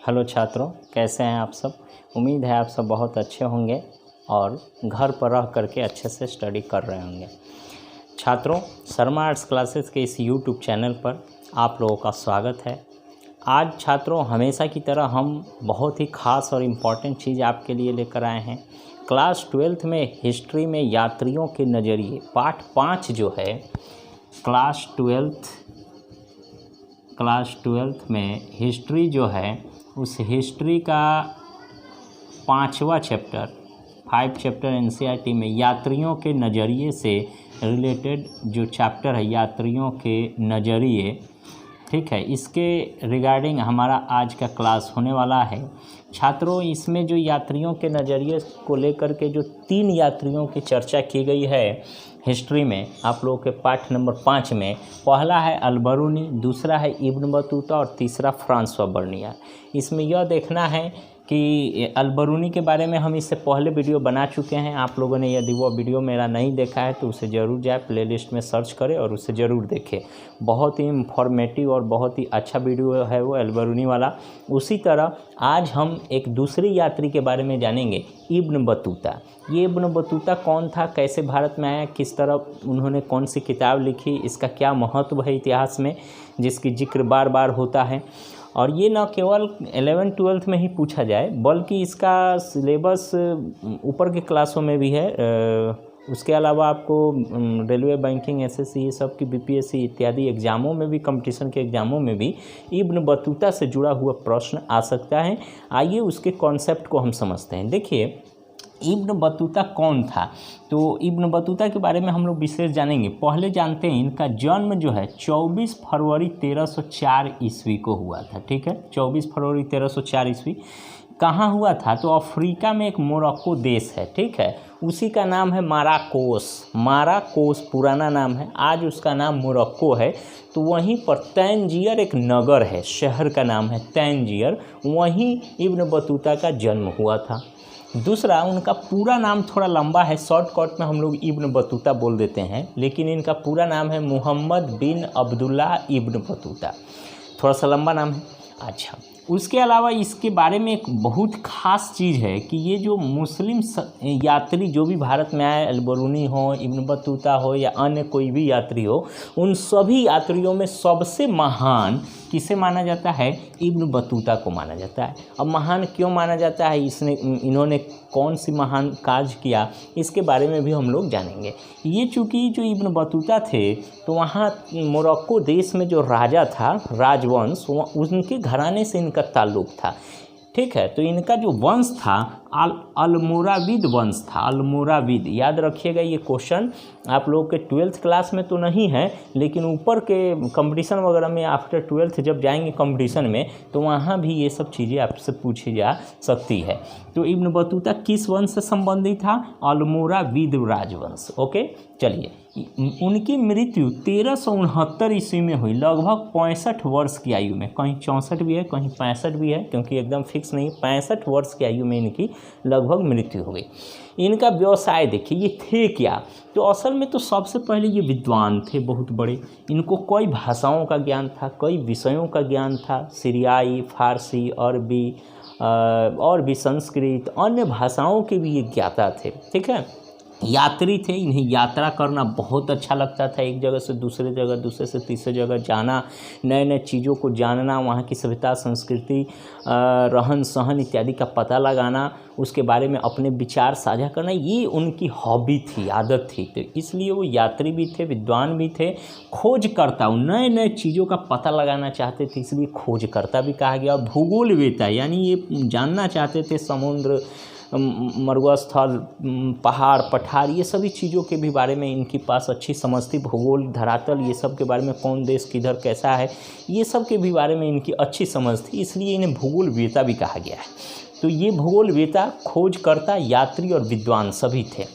Hello छात्रों, कैसे हैं आप सब। उम्मीद है आप सब बहुत अच्छे होंगे और घर पर रह करके अच्छे से स्टडी कर रहे होंगे। छात्रों, शर्मा आर्ट्स क्लासेस के इस यूट्यूब चैनल पर आप लोगों का स्वागत है। आज छात्रों, हमेशा की तरह हम बहुत ही ख़ास और इम्पॉर्टेंट चीज़ आपके लिए लेकर आए हैं। क्लास 12th में हिस्ट्री में यात्रियों के नज़रिए पार्ट 5 जो है, क्लास 12th में हिस्ट्री जो है, उस हिस्ट्री का 5वां चैप्टर 5 चैप्टर एनसीईआरटी में यात्रियों के नज़रिए से रिलेटेड जो चैप्टर है, यात्रियों के नज़रिए, ठीक है, इसके रिगार्डिंग हमारा आज का क्लास होने वाला है। छात्रों, इसमें जो यात्रियों के नज़रिए को लेकर के जो 3 यात्रियों की चर्चा की गई है हिस्ट्री में, आप लोगों के पाठ नंबर 5 में, पहला है अल-बरूनी, दूसरा है इब्न बतूता और तीसरा फ्रांसवा बर्नियर। इसमें यह देखना है कि अल-बरूनी के बारे में हम इससे पहले वीडियो बना चुके हैं। आप लोगों ने यदि वो वीडियो मेरा नहीं देखा है तो उसे ज़रूर जाए प्लेलिस्ट में सर्च करें और उसे ज़रूर देखें। बहुत ही इंफॉर्मेटिव और बहुत ही अच्छा वीडियो है वो अल-बरूनी वाला। उसी तरह आज हम एक दूसरी यात्री के बारे में जानेंगे, इब्न बतूता। ये इब्न बतूता कौन था, कैसे भारत में आया, किस तरह उन्होंने कौन सी किताब लिखी, इसका क्या महत्व है इतिहास में, जिसकी जिक्र बार बार होता है। और ये न केवल 11th-12th में ही पूछा जाए, बल्कि इसका सिलेबस ऊपर के क्लासों में भी है। उसके अलावा आपको रेलवे, बैंकिंग, एसएससी, ये सब की बीपीएससी इत्यादि एग्ज़ामों में भी, कंपटीशन के एग्ज़ामों में भी इब्न बतूता से जुड़ा हुआ प्रश्न आ सकता है। आइए उसके कॉन्सेप्ट को हम समझते हैं। देखिए, इब्न बतूता कौन था, तो इब्न बतूता के बारे में हम लोग विशेष जानेंगे। पहले जानते हैं, इनका जन्म जो है 24 फरवरी 1304 ईस्वी को हुआ था। ठीक है, 24 फरवरी 1304 ईस्वी। कहाँ हुआ था, तो अफ्रीका में एक मोरक्को देश है, ठीक है, उसी का नाम है माराकोस पुराना नाम है, आज उसका नाम मोरक्को है। तो वहीं पर तंजीर एक नगर है, शहर का नाम है तंजीर, वहीं इब्न बतूता का जन्म हुआ था। दूसरा, उनका पूरा नाम थोड़ा लंबा है, शॉर्टकट में हम लोग इब्न बतूता बोल देते हैं, लेकिन इनका पूरा नाम है मुहम्मद बिन अब्दुल्ला इब्न बतूता, थोड़ा सा लंबा नाम है। अच्छा, उसके अलावा इसके बारे में एक बहुत ख़ास चीज़ है कि ये जो मुस्लिम यात्री जो भी भारत में आए, अल-बरूनी हो, इब्न बतूता हो या अन्य कोई भी यात्री हो, उन सभी यात्रियों में सबसे महान किसे माना जाता है, इब्न बतूता को माना जाता है। अब महान क्यों माना जाता है, इन्होंने कौन सी महान कार्य किया, इसके बारे में भी हम लोग जानेंगे। ये चूँकि जो इब्न बतूता थे, तो वहाँ मोरक्को देश में जो राजा था, राजवंश, उनके घराने से इनका ताल्लुक़ था। ठीक है, तो इनका जो वंश था अलमोराविद वंश था। अलमोराविद, याद रखिएगा, ये क्वेश्चन आप लोग के 12th क्लास में तो नहीं है, लेकिन ऊपर के कंपटीशन वगैरह में आफ्टर 12th जब जाएंगे कंपटीशन में, तो वहाँ भी ये सब चीज़ें आपसे पूछी जा सकती है। तो इब्न बतूता किस वंश से संबंधित था, अलमोराविद राजवंश। ओके, चलिए, उनकी मृत्यु 1369 ईस्वी में हुई, लगभग 65 वर्ष की आयु में। कहीं 64 भी है, कहीं 65 भी है, क्योंकि एकदम फिक्स नहीं। 65 वर्ष की आयु में इनकी लगभग मृत्यु हो गई। इनका व्यवसाय देखिए, ये थे क्या, तो असल में तो सबसे पहले ये विद्वान थे, बहुत बड़े। इनको कई भाषाओं का ज्ञान था, कई विषयों का ज्ञान था, सीरियाई, फारसी, अरबी और भी संस्कृत, अन्य भाषाओं के भी ये ज्ञाता थे। ठीक है, यात्री थे, इन्हें यात्रा करना बहुत अच्छा लगता था, एक जगह से दूसरे जगह, दूसरे से तीसरे जगह जाना, नए नए चीज़ों को जानना, वहाँ की सभ्यता, संस्कृति, रहन सहन इत्यादि का पता लगाना, उसके बारे में अपने विचार साझा करना, ये उनकी हॉबी थी, आदत थी। तो इसलिए वो यात्री भी थे, विद्वान भी थे, खोजकर्ता, नए नए चीज़ों का पता लगाना चाहते थे, इसलिए खोजकर्ता भी कहा गया। भूगोलवेत्ता, यानी ये जानना चाहते थे समुद्र, मरुस्थल, पहाड़, पठार, ये सभी चीज़ों के भी बारे में इनके पास अच्छी समझ थी। भूगोल, धरातल, ये सब के बारे में, कौन देश किधर कैसा है, ये सब के भी बारे में इनकी अच्छी समझ थी, इसलिए इन्हें भूगोलवेत्ता भी कहा गया है। तो ये भूगोलवेत्ता, खोजकर्ता, यात्री और विद्वान सभी थे।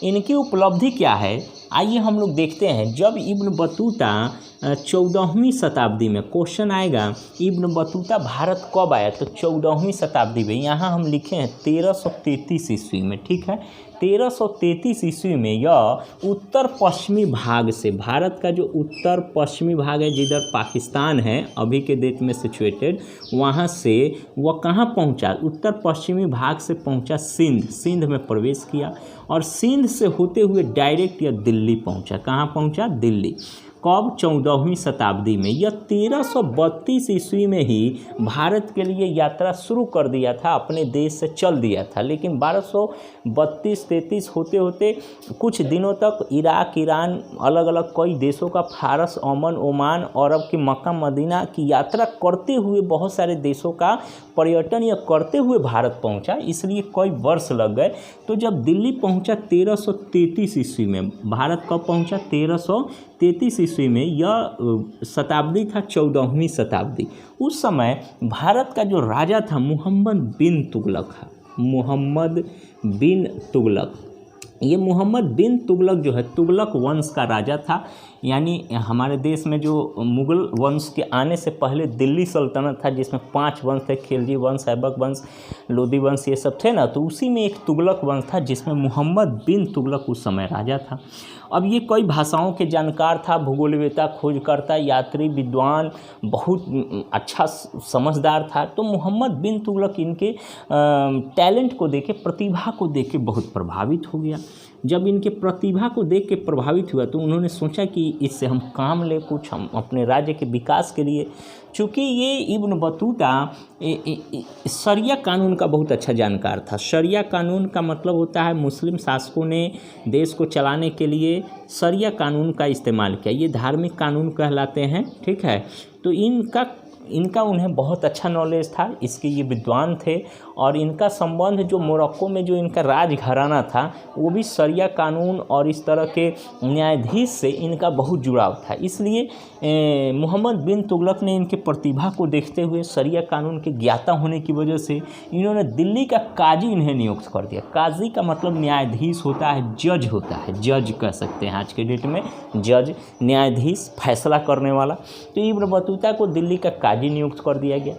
इनकी उपलब्धि क्या है, आइए हम लोग देखते हैं। जब इब्न बतूता 14वीं शताब्दी में क्वेश्चन आएगा इब्न बतूता भारत कब आया, तो 14वीं शताब्दी में। यहाँ हम लिखे हैं 1333 ईस्वी में, ठीक है। 1333 ईस्वी में यह उत्तर पश्चिमी भाग से, भारत का जो उत्तर पश्चिमी भाग है जिधर पाकिस्तान है अभी के डेट में सिचुएटेड, वहाँ से वह कहाँ पहुँचा, उत्तर पश्चिमी भाग से पहुँचा सिंध में प्रवेश किया और सिंध से होते हुए डायरेक्ट यह दिल्ली पहुँचा। कहाँ पहुँचा, दिल्ली। कब, 14वीं शताब्दी में। यह 1332 ईस्वी में ही भारत के लिए यात्रा शुरू कर दिया था, अपने देश से चल दिया था, लेकिन 1232-33 होते होते कुछ दिनों तक इराक, ईरान, अलग अलग कई देशों का, फारस, ओमान, अरब के मक्का मदीना की यात्रा करते हुए बहुत सारे देशों का पर्यटन यह करते हुए भारत पहुंचा, इसलिए कई वर्ष लग गए। तो जब दिल्ली पहुंचा 1333 ईस्वी में, भारत कब पहुंचा, 1333 ईस्वी में। यह शताब्दी था 14वीं शताब्दी। उस समय भारत का जो राजा था मोहम्मद बिन तुगलक है, मोहम्मद बिन तुगलक। ये मोहम्मद बिन तुगलक जो है तुगलक वंश का राजा था, यानी हमारे देश में जो मुग़ल वंश के आने से पहले दिल्ली सल्तनत था जिसमें 5 वंश थे, खिलजी वंश, ऐबक वंश, लोदी वंश, ये सब थे ना, तो उसी में एक तुगलक वंश था जिसमें मोहम्मद बिन तुगलक उस समय राजा था। अब ये कई भाषाओं के जानकार था, भूगोलवेता, खोजकर्ता, यात्री, विद्वान, बहुत अच्छा समझदार था। तो मोहम्मद बिन तुगलक इनके टैलेंट को देखे, प्रतिभा को देख के बहुत प्रभावित हो गया। जब इनके प्रतिभा को देख के प्रभावित हुआ तो उन्होंने सोचा कि इससे हम काम लें कुछ, हम अपने राज्य के विकास के लिए। चूँकि ये इब्न बतूता शरिया कानून का बहुत अच्छा जानकार था। शरिया कानून का मतलब होता है मुस्लिम शासकों ने देश को चलाने के लिए शरिया कानून का इस्तेमाल किया, ये धार्मिक कानून कहलाते हैं, ठीक है। तो इनका उन्हें बहुत अच्छा नॉलेज था, इसके ये विद्वान थे और इनका संबंध जो मोरक्को में जो इनका राजघराना था वो भी शरिया कानून और इस तरह के न्यायाधीश से इनका बहुत जुड़ाव था। इसलिए मोहम्मद बिन तुगलक ने इनके प्रतिभा को देखते हुए, शरिया कानून के ज्ञाता होने की वजह से इन्होंने दिल्ली का काजी इन्हें नियुक्त कर दिया। काजी का मतलब न्यायाधीश होता है, जज होता है, जज कह सकते हैं आज के डेट में, जज, न्यायाधीश, फैसला करने वाला। तो इब्न बतूता को दिल्ली का काजी नियुक्त कर दिया गया।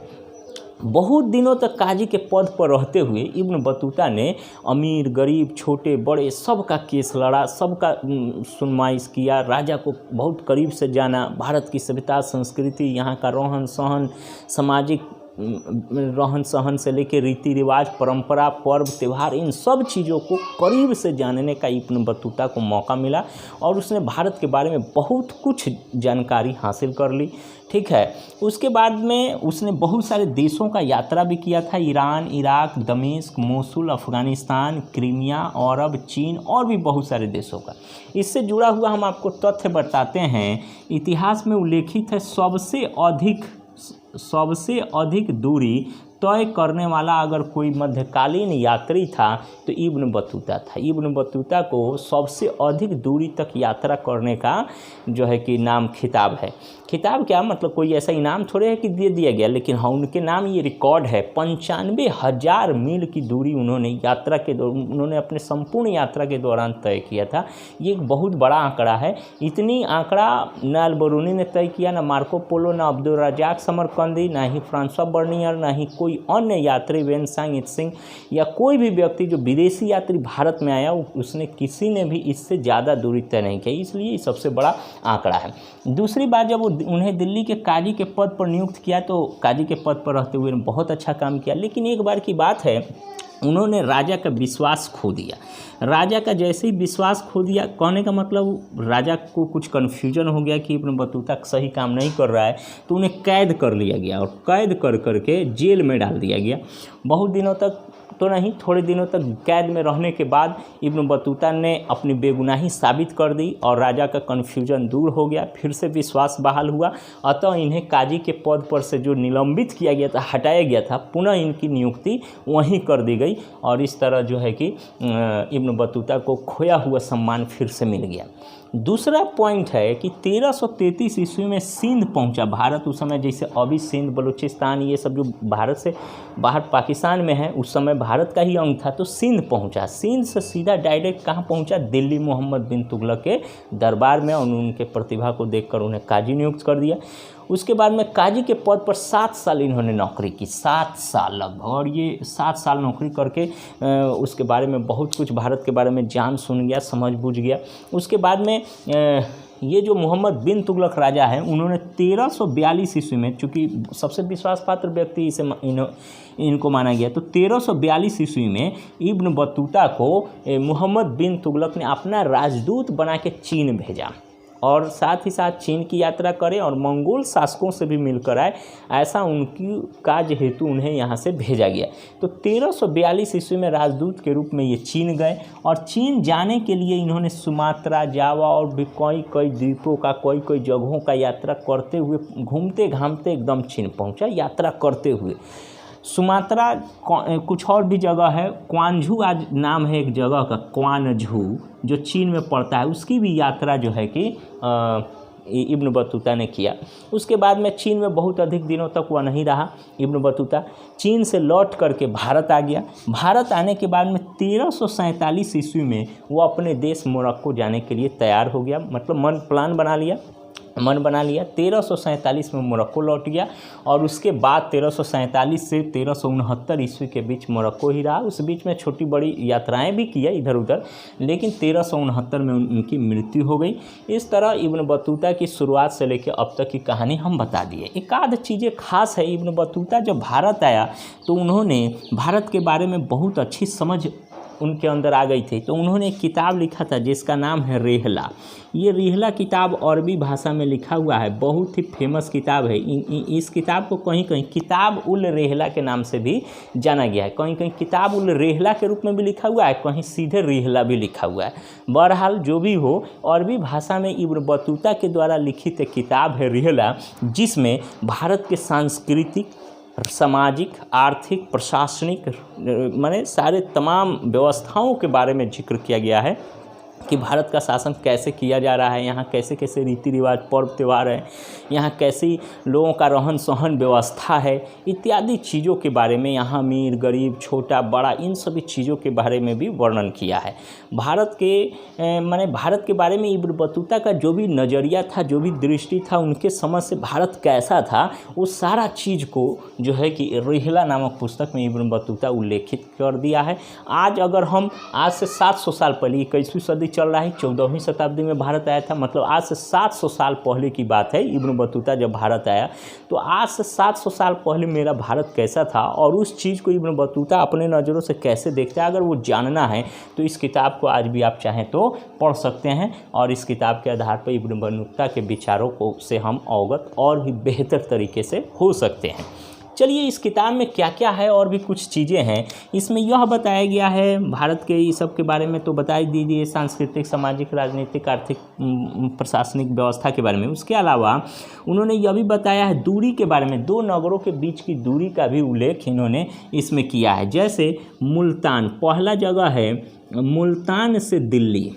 बहुत दिनों तक काजी के पद पर रहते हुए इब्न बतूता ने अमीर, गरीब, छोटे, बड़े सबका केस लड़ा, सबका सुनवाई किया, राजा को बहुत करीब से जाना, भारत की सभ्यता, संस्कृति, यहाँ का रहन सहन, सामाजिक रहन सहन से लेकर रीति रिवाज, परंपरा, पर्व, त्यौहार, इन सब चीज़ों को करीब से जानने का इब्न बतूता को मौका मिला और उसने भारत के बारे में बहुत कुछ जानकारी हासिल कर ली, ठीक है। उसके बाद में उसने बहुत सारे देशों का यात्रा भी किया था, ईरान, इराक, दमिश्क, मोसुल, अफ़गानिस्तान, क्रीमिया, अरब, चीन और भी बहुत सारे देशों का। इससे जुड़ा हुआ हम आपको तथ्य बताते हैं। इतिहास में उल्लेखित है सबसे अधिक दूरी तय करने वाला अगर कोई मध्यकालीन यात्री था तो इब्न बतूता था। इब्न बतूता को सबसे अधिक दूरी तक यात्रा करने का जो है कि नाम खिताब है। खिताब क्या मतलब, कोई ऐसा इनाम थोड़े है कि दे दिया गया, लेकिन हाँ उनके नाम ये रिकॉर्ड है। 95,000 मील की दूरी उन्होंने अपने संपूर्ण यात्रा के दौरान तय किया था। ये एक बहुत बड़ा आंकड़ा है। इतनी आंकड़ा न अल-बरूनी ने तय किया, ना मार्को पोलो, ना अब्दुल रज़ाक समरकंदी, ना ही फ्रांसवा बर्नियर, ना ही कोई अन्य यात्री वेनसांग इत्सिंग या कोई भी व्यक्ति जो विदेशी यात्री भारत में आया उसने किसी ने भी इससे ज़्यादा दूरी तय नहीं किया, इसलिए ये सबसे बड़ा आंकड़ा है। दूसरी बात, जब उन्हें दिल्ली के काजी के पद पर नियुक्त किया तो काजी के पद पर रहते हुए बहुत अच्छा काम किया, लेकिन एक बार की बात है उन्होंने राजा का विश्वास खो दिया। राजा का जैसे ही विश्वास खो दिया, कहने का मतलब राजा को कुछ कन्फ्यूजन हो गया कि इब्न बतूता सही काम नहीं कर रहा है, तो उन्हें कैद कर लिया गया और कैद कर करके जेल में डाल दिया गया। बहुत दिनों तक तो नहीं, थोड़े दिनों तक कैद में रहने के बाद इब्न बतूता ने अपनी बेगुनाही साबित कर दी और राजा का कन्फ्यूजन दूर हो गया, फिर से विश्वास बहाल हुआ। अतः इन्हें काजी के पद पर से जो निलंबित किया गया था, हटाया गया था, पुनः इनकी नियुक्ति वहीं कर दी गई और इस तरह जो है कि इब्न बतूता को खोया हुआ सम्मान फिर से मिल गया। दूसरा पॉइंट है कि 1333 ईस्वी में सिंध पहुंचा। भारत उस समय जैसे अभी सिंध, बलूचिस्तान, ये सब जो भारत से बाहर पाकिस्तान में है, उस समय भारत का ही अंग था, तो सिंध पहुंचा। सिंध से सीधा डायरेक्ट कहाँ पहुंचा? दिल्ली मोहम्मद बिन तुगलक के दरबार में, और उनके प्रतिभा को देखकर उन्हें काजी नियुक्त कर दिया। उसके बाद में काजी के पद पर 7 साल इन्होंने नौकरी की, 7 साल लगभग, और ये 7 साल नौकरी करके उसके बारे में बहुत कुछ भारत के बारे में जान सुन गया, समझ बूझ गया। उसके बाद में ये जो मोहम्मद बिन तुगलक राजा हैं, उन्होंने 1342 ईस्वी में, चूँकि सबसे विश्वास पात्र व्यक्ति इनको माना गया, तो 1342 ईस्वी में इब्न बतूता को मोहम्मद बिन तुगलक ने अपना राजदूत बना के चीन भेजा, और साथ ही साथ चीन की यात्रा करें और मंगोल शासकों से भी मिलकर आए, ऐसा उनकी काज हेतु उन्हें यहाँ से भेजा गया। तो 1342 ईस्वी में राजदूत के रूप में ये चीन गए, और चीन जाने के लिए इन्होंने सुमात्रा, जावा और भी कई द्वीपों का, कई जगहों का यात्रा करते हुए, घूमते घामते एकदम चीन पहुँचा, यात्रा करते हुए। सुमात्रा, कुछ और भी जगह है, क्वांझू आज नाम है एक जगह का, क्वांझू, जो चीन में पड़ता है, उसकी भी यात्रा जो है कि इब्न बतूता ने किया। उसके बाद में चीन में बहुत अधिक दिनों तक वह नहीं रहा इब्न बतूता, चीन से लौट करके भारत आ गया। भारत आने के बाद में 1347 ईस्वी में वो अपने देश मोरक्को जाने के लिए तैयार हो गया, मतलब मन बना लिया। 1347 में मोरक्को लौट गया, और उसके बाद 1347 से 1369 ईस्वी के बीच मोरक्को ही रहा। उस बीच में छोटी बड़ी यात्राएं भी किया इधर उधर, लेकिन 1369 में उनकी मृत्यु हो गई। इस तरह इब्न बतूता की शुरुआत से लेकर अब तक की कहानी हम बता दिए। एक आध चीज़ें खास है, इब्न बतूता जब भारत आया तो उन्होंने भारत के बारे में बहुत अच्छी समझ उनके अंदर आ गई थी। तो उन्होंने एक किताब लिखा था जिसका नाम है रेहला। ये रेहला किताब अरबी भाषा में लिखा हुआ है, बहुत ही फेमस किताब है। इस किताब को कहीं कहीं किताब उल रेहला के नाम से भी जाना गया है, कहीं कहीं किताब उल रेहला के रूप में भी लिखा हुआ है, कहीं सीधे रेहला भी लिखा हुआ है। बहरहाल जो भी हो, अरबी भाषा में इब्न बतूता के द्वारा लिखित एक किताब है रेहला, जिसमें भारत के सांस्कृतिक, सामाजिक, आर्थिक, प्रशासनिक, माने सारे तमाम व्यवस्थाओं के बारे में जिक्र किया गया है कि भारत का शासन कैसे किया जा रहा है, यहाँ कैसे कैसे रीति रिवाज, पर्व त्यौहार है, यहाँ कैसी लोगों का रहन सहन व्यवस्था है, इत्यादि चीज़ों के बारे में, यहाँ अमीर गरीब, छोटा बड़ा, इन सभी चीज़ों के बारे में भी वर्णन किया है। भारत के बारे में इब्न बतूता का जो भी नज़रिया था, जो भी दृष्टि था, उनके समझ से भारत कैसा था, वो सारा चीज़ को जो है कि रेहला नामक पुस्तक में इब्न बतूता उल्लेखित कर दिया है। आज से 700 साल पहले, 21वीं सदी चल रहा है, 14वीं शताब्दी में भारत आया था, मतलब आज से 700 साल पहले की बात है। इब्न बतूता जब भारत आया तो आज से 700 साल पहले मेरा भारत कैसा था, और उस चीज़ को इब्न बतूता अपने नज़रों से कैसे देखता है, अगर वो जानना है तो इस किताब को आज भी आप चाहें तो पढ़ सकते हैं, और इस किताब के आधार पर इब्न बतूता के विचारों को से हम अवगत और भी बेहतर तरीके से हो सकते हैं। चलिए, इस किताब में क्या क्या है और भी कुछ चीज़ें हैं। इसमें यह बताया गया है भारत के इस सब के बारे में तो बता ही दीजिए, सांस्कृतिक, सामाजिक, राजनीतिक, आर्थिक, प्रशासनिक व्यवस्था के बारे में। उसके अलावा उन्होंने यह भी बताया है दूरी के बारे में, 2 नगरों के बीच की दूरी का भी उल्लेख इन्होंने इसमें किया है। जैसे मुल्तान, पहला जगह है मुल्तान से दिल्ली।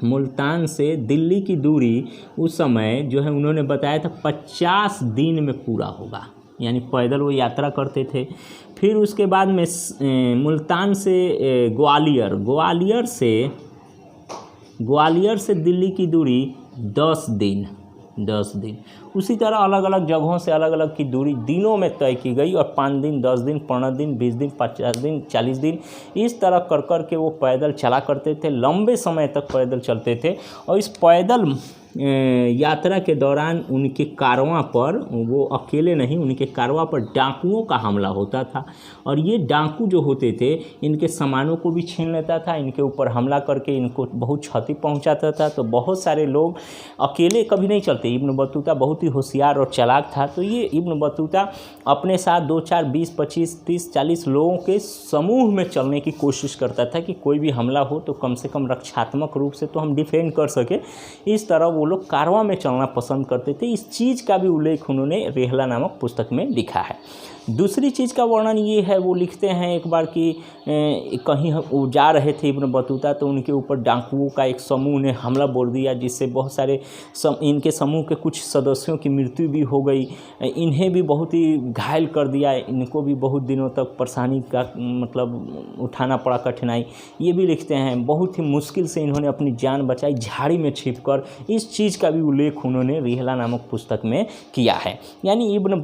मुल्तान से दिल्ली की दूरी उस समय जो है उन्होंने बताया था 50 दिन में पूरा होगा, यानी पैदल वो यात्रा करते थे। फिर उसके बाद में मुल्तान से ग्वालियर से दिल्ली की दूरी 10 दिन। उसी तरह अलग अलग जगहों से अलग अलग की दूरी दिनों में तय की गई, और 5 दिन, 10 दिन, 15 दिन, 20 दिन, 50 दिन, 40 दिन, इस तरह कर के वो पैदल चला करते थे। लंबे समय तक पैदल चलते थे, और इस पैदल यात्रा के दौरान उनके कारवां पर, वो अकेले नहीं, उनके कारवां पर डाकुओं का हमला होता था, और ये डाकू जो होते थे इनके सामानों को भी छीन लेता था, इनके ऊपर हमला करके इनको बहुत क्षति पहुंचाता था। तो बहुत सारे लोग अकेले कभी नहीं चलते। इब्न बतूता बहुत ही होशियार और चालाक था, तो ये इब्न बतूता अपने साथ 2, 4, 20, 25, 30, 40 लोगों के समूह में चलने की कोशिश करता था कि कोई भी हमला हो तो कम से कम रक्षात्मक रूप से तो हम डिफेंड कर सके। इस तरह वो लोग कारवां में चलना पसंद करते थे। इस चीज़ का भी उल्लेख उन्होंने रेहला नामक पुस्तक में लिखा है। दूसरी चीज़ का वर्णन ये है, वो लिखते हैं एक बार कि कहीं वो जा रहे थे इब्न बतूता, तो उनके ऊपर डाकुओं का एक समूह ने हमला बोल दिया, जिससे बहुत सारे इनके समूह के कुछ सदस्यों की मृत्यु भी हो गई, इन्हें भी बहुत ही घायल कर दिया, इनको भी बहुत दिनों तक परेशानी का मतलब उठाना पड़ा, कठिनाई। ये भी लिखते हैं बहुत ही मुश्किल से इन्होंने अपनी जान बचाई झाड़ी में छिपकर। इस चीज़ का भी उल्लेख उन्होंने रिहला नामक पुस्तक में किया है। यानी इब्न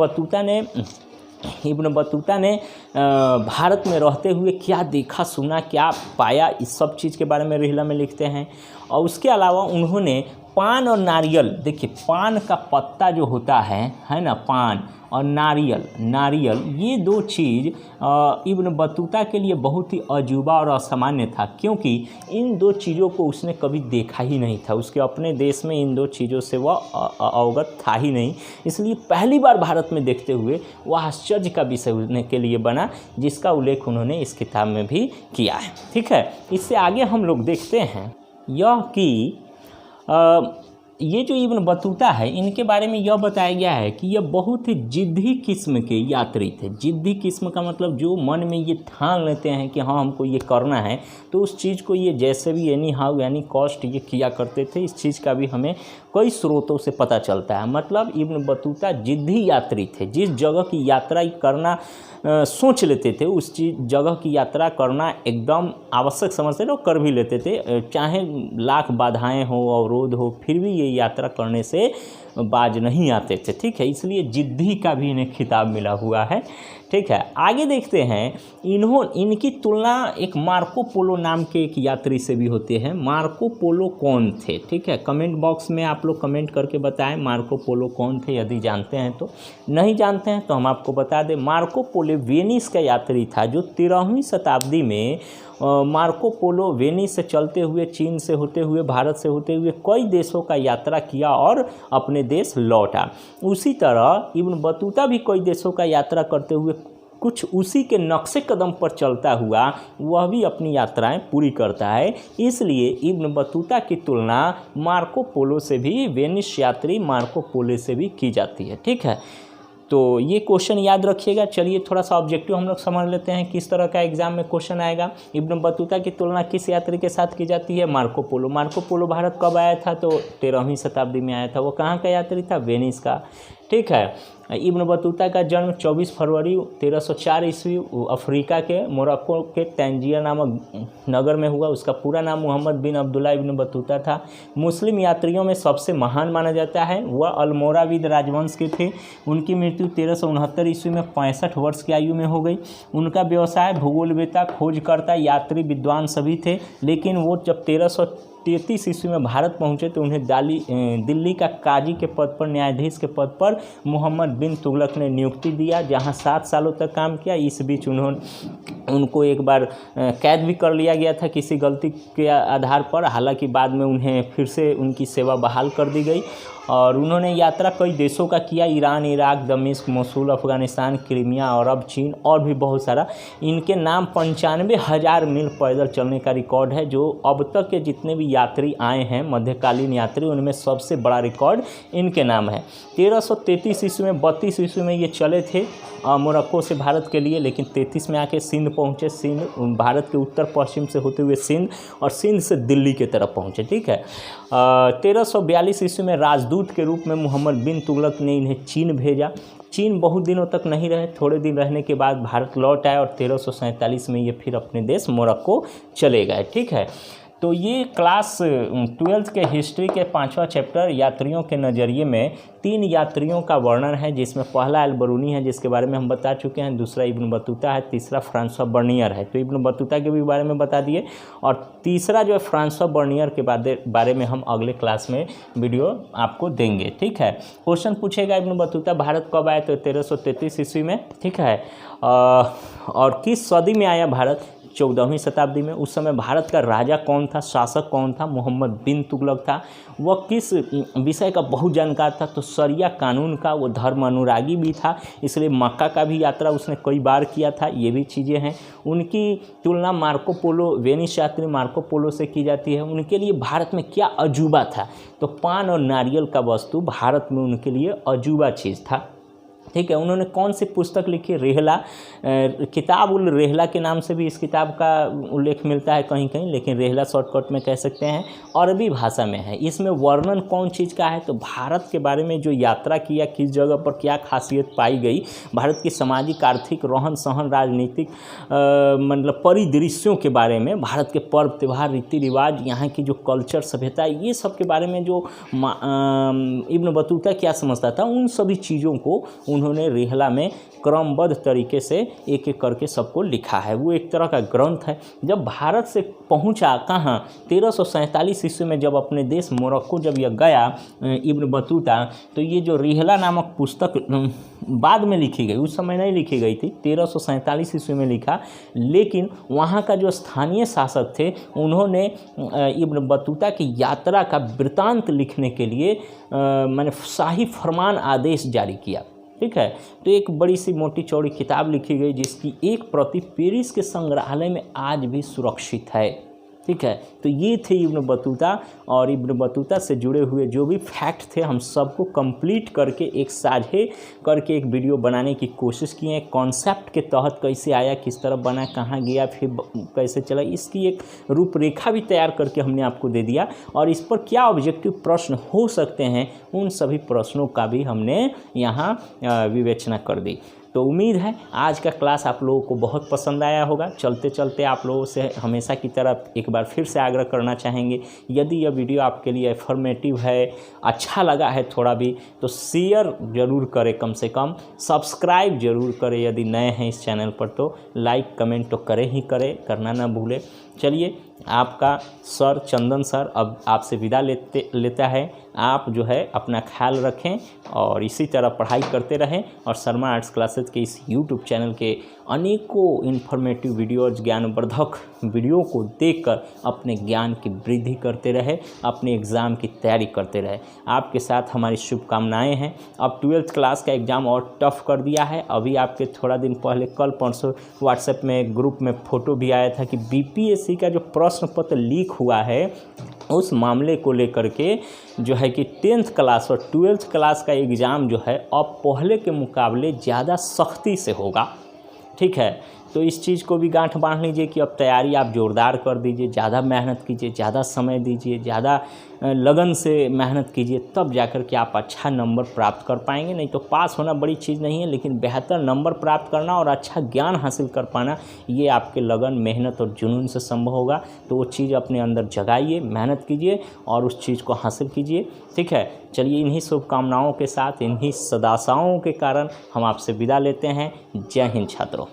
बतूता ने भारत में रहते हुए क्या देखा, सुना, क्या पाया, इस सब चीज़ के बारे में रिहला में लिखते हैं। और उसके अलावा उन्होंने पान और नारियल, देखिए पान का पत्ता जो होता है ना, पान और नारियल ये दो चीज़ इब्न बतूता के लिए बहुत ही अजूबा और असामान्य था, क्योंकि इन दो चीज़ों को उसने कभी देखा ही नहीं था। उसके अपने देश में इन दो चीज़ों से वह अवगत था ही नहीं, इसलिए पहली बार भारत में देखते हुए वह आश्चर्य का विषय होने के लिए बना, जिसका उल्लेख उन्होंने इस किताब में भी किया है। ठीक है, इससे आगे हम लोग देखते हैं यह कि ये जो इब्न बतूता है, इनके बारे में यह बताया गया है कि यह बहुत ही जिद्दी किस्म के यात्री थे। जिद्दी किस्म का मतलब जो मन में ये ठान लेते हैं कि हाँ हमको ये करना है, तो उस चीज़ को ये जैसे भी एनी हाउ यानी कॉस्ट ये किया करते थे। इस चीज़ का भी हमें कई स्रोतों से पता चलता है। मतलब इब्न बतूता जिद्दी यात्री थे, जिस जगह की यात्रा करना सोच लेते थे, उस जगह की यात्रा करना एकदम आवश्यक समझते थे और कर भी लेते थे, चाहे लाख बाधाएं हो, अवरोध हो, फिर भी ये यात्रा करने से बाज नहीं आते थे। ठीक है, इसलिए जिद्दी का भी इन्हें खिताब मिला हुआ है। ठीक है, आगे देखते हैं। इनकी तुलना एक मार्को पोलो नाम के एक यात्री से भी होते हैं। मार्को पोलो कौन थे? ठीक है, कमेंट बॉक्स में आप लोग कमेंट करके बताएं मार्को पोलो कौन थे, यदि जानते हैं तो। नहीं जानते हैं तो हम आपको बता दें, मार्को पोलो वेनिस का यात्री था, जो 13वीं शताब्दी में मार्को पोलो वेनिस से चलते हुए, चीन से होते हुए, भारत से होते हुए कई देशों का यात्रा किया और अपने देश लौटा। उसी तरह इब्न बतूता भी कई देशों का यात्रा करते हुए कुछ उसी के नक्शे कदम पर चलता हुआ वह भी अपनी यात्राएं पूरी करता है। इसलिए इब्न बतूता की तुलना मार्को पोलो से भी, वेनिस यात्री मार्को पोलो से भी की जाती है। ठीक है, तो ये क्वेश्चन याद रखिएगा। चलिए थोड़ा सा ऑब्जेक्टिव हम लोग समझ लेते हैं किस तरह का एग्जाम में क्वेश्चन आएगा। इब्न बतूता की तुलना किस यात्री के साथ की जाती है? Marco Polo. Marco Polo Bharat कब आया था? तो 13वीं शताब्दी में आया था। वो कहाँ का यात्री था? वेनिस का। ठीक है, इब्न बतूता का जन्म 24 फरवरी 1304 ईस्वी अफ्रीका के मोरक्को के तंजिया नामक नगर में हुआ। उसका पूरा नाम मोहम्मद बिन अब्दुल्ला इब्न बतूता था। मुस्लिम यात्रियों में सबसे महान माना जाता है। वह अल्मोराविद राजवंश के थे। उनकी मृत्यु 1369 ईस्वी में 65 वर्ष की आयु में हो गई। उनका व्यवसाय भूगोलवेत्ता, खोजकर्ता, यात्री, विद्वान सभी थे। लेकिन वो जब 1333 ईस्वी में भारत पहुंचे तो उन्हें दिल्ली का काजी के पद पर, न्यायाधीश के पद पर मोहम्मद बिन तुगलक ने नियुक्ति दिया, जहां 7 सालों तक काम किया। इस बीच उनको एक बार कैद भी कर लिया गया था किसी गलती के आधार पर। हालांकि बाद में उन्हें फिर से उनकी सेवा बहाल कर दी गई और उन्होंने यात्रा कई देशों का किया। ईरान, इराक, दमिश्क, मोसूल, अफगानिस्तान, क्रीमिया, अरब, चीन और भी बहुत सारा। इनके नाम 95,000 मील पैदल चलने का रिकॉर्ड है। जो अब तक के जितने भी यात्री आए हैं, मध्यकालीन यात्री, उनमें सबसे बड़ा रिकॉर्ड इनके नाम है। 1333 ईस्वी में, 32 ईस्वी में ये चले थे मोरक्को से भारत के लिए, लेकिन 33 में आके सिंध पहुँचे। सिंध भारत के उत्तर पश्चिम से होते हुए सिंध, और सिंध से दिल्ली की तरफ पहुँचे। ठीक है, 1342 ईस्वी में राजदूत के रूप में मोहम्मद बिन तुगलक ने इन्हें चीन भेजा। चीन बहुत दिनों तक नहीं रहे, थोड़े दिन रहने के बाद भारत लौट आए और 1347 में ये फिर अपने देश मोरक्को चले गए। ठीक है, तो ये क्लास 12th के हिस्ट्री के 5वां चैप्टर यात्रियों के नज़रिए में 3 यात्रियों का वर्णन है, जिसमें पहला अल-बरूनी है जिसके बारे में हम बता चुके हैं, दूसरा इब्न बतूता है, तीसरा फ्रांसवा बर्नियर है। तो इब्न बतूता के भी बारे में बता दिए, और तीसरा जो है फ्रांसवा बर्नियर के बारे में हम अगले क्लास में वीडियो आपको देंगे। ठीक है, क्वेश्चन पूछेगा इब्न बतूता भारत कब आए? तो 1333 ईस्वी में। ठीक है, और किस सदी में आया भारत? 14वीं शताब्दी में। उस समय भारत का राजा कौन था, शासक कौन था? मोहम्मद बिन तुगलक था। वह किस विषय का बहुत जानकार था? तो शरिया कानून का। वो धर्म अनुरागी भी था, इसलिए मक्का का भी यात्रा उसने कई बार किया था। ये भी चीज़ें हैं। उनकी तुलना मार्को पोलो, वेनिस यात्री मार्को पोलो से की जाती है। उनके लिए भारत में क्या अजूबा था? तो पान और नारियल का वस्तु भारत में उनके लिए अजूबा चीज़ था। ठीक है। उन्होंने कौन सी पुस्तक लिखी? रेहला, किताब उल रेहला के नाम से भी इस किताब का उल्लेख मिलता है कहीं कहीं, लेकिन रेहला शॉर्टकट में कह सकते हैं। अरबी भाषा में है। इसमें वर्णन कौन चीज़ का है? तो भारत के बारे में जो यात्रा किया, किस जगह पर क्या खासियत पाई गई, भारत की सामाजिक, आर्थिक, रहन सहन, राजनीतिक मतलब परिदृश्यों के बारे में, भारत के पर्व त्यौहार, रीति रिवाज, यहाँ की जो कल्चर, सभ्यता, ये सब के बारे में जो इब्न बतूता क्या समझता था, उन सभी चीज़ों को उन्होंने रेहला में क्रमबद्ध तरीके से एक एक करके सबको लिखा है। वो एक तरह का ग्रंथ है। जब भारत से पहुंचा कहाँ? 1347 ईस्वी में जब अपने देश मोरक्को जब यह गया इब्न बतूता, तो ये जो रेहला नामक पुस्तक बाद में लिखी गई, उस समय नहीं लिखी गई थी, 1347 ईस्वी में लिखा। लेकिन वहाँ का जो स्थानीय शासक थे, उन्होंने इब्न बतूता की यात्रा का वृत्तांत लिखने के लिए मैंने शाही फरमान आदेश जारी किया। ठीक है। तो एक बड़ी सी मोटी चौड़ी किताब लिखी गई, जिसकी एक प्रति पेरिस के संग्रहालय में आज भी सुरक्षित है। ठीक है। तो ये थे इब्न बतूता, और इब्न बतूता से जुड़े हुए जो भी फैक्ट थे, हम सबको कंप्लीट करके एक साझे करके एक वीडियो बनाने की कोशिश किए हैं। कॉन्सेप्ट के तहत कैसे आया, किस तरह बना, कहाँ गया, फिर कैसे चला, इसकी एक रूपरेखा भी तैयार करके हमने आपको दे दिया। और इस पर क्या ऑब्जेक्टिव प्रश्न हो सकते हैं, उन सभी प्रश्नों का भी हमने यहाँ विवेचना कर दी। तो उम्मीद है आज का क्लास आप लोगों को बहुत पसंद आया होगा। चलते चलते आप लोगों से हमेशा की तरह एक बार फिर से आग्रह करना चाहेंगे, यदि यह वीडियो आपके लिए इन्फॉर्मेटिव है, अच्छा लगा है थोड़ा भी, तो शेयर ज़रूर करें, कम से कम सब्सक्राइब ज़रूर करें। यदि नए हैं इस चैनल पर तो लाइक कमेंट तो करें ही करें, करना ना भूलें। चलिए, आपका सर चंदन सर अब आपसे विदा लेता है। आप जो है अपना ख्याल रखें और इसी तरह पढ़ाई करते रहें, और शर्मा आर्ट्स क्लासेस के इस यूट्यूब चैनल के अनेकों इन्फॉर्मेटिव वीडियोज़, ज्ञानवर्धक वीडियो को देखकर अपने ज्ञान की वृद्धि करते रहे, अपने एग्ज़ाम की तैयारी करते रहे। आपके साथ हमारी शुभकामनाएं हैं। अब 12th क्लास का एग्ज़ाम और टफ कर दिया है। अभी आपके थोड़ा दिन पहले, कल परसों व्हाट्सएप में ग्रुप में फ़ोटो भी आया था कि बीपीएससी का जो प्रश्न पत्र लीक हुआ है, उस मामले को लेकर के जो है कि 10th क्लास और 12th क्लास का एग्ज़ाम जो है अब पहले के मुकाबले ज़्यादा सख्ती से होगा। ठीक है। तो इस चीज़ को भी गांठ बांध लीजिए कि अब तैयारी आप ज़ोरदार कर दीजिए, ज़्यादा मेहनत कीजिए, ज़्यादा समय दीजिए, ज़्यादा लगन से मेहनत कीजिए, तब जाकर के आप अच्छा नंबर प्राप्त कर पाएंगे। नहीं तो पास होना बड़ी चीज़ नहीं है, लेकिन बेहतर नंबर प्राप्त करना और अच्छा ज्ञान हासिल कर पाना, ये आपके लगन, मेहनत और जुनून से संभव होगा। तो वो चीज़ अपने अंदर जगाइए, मेहनत कीजिए और उस चीज़ को हासिल कीजिए। ठीक है। चलिए, इन्हीं शुभकामनाओं के साथ, इन्हीं सदाशाओं के कारण हम आपसे विदा लेते हैं। जय हिंद छात्रों।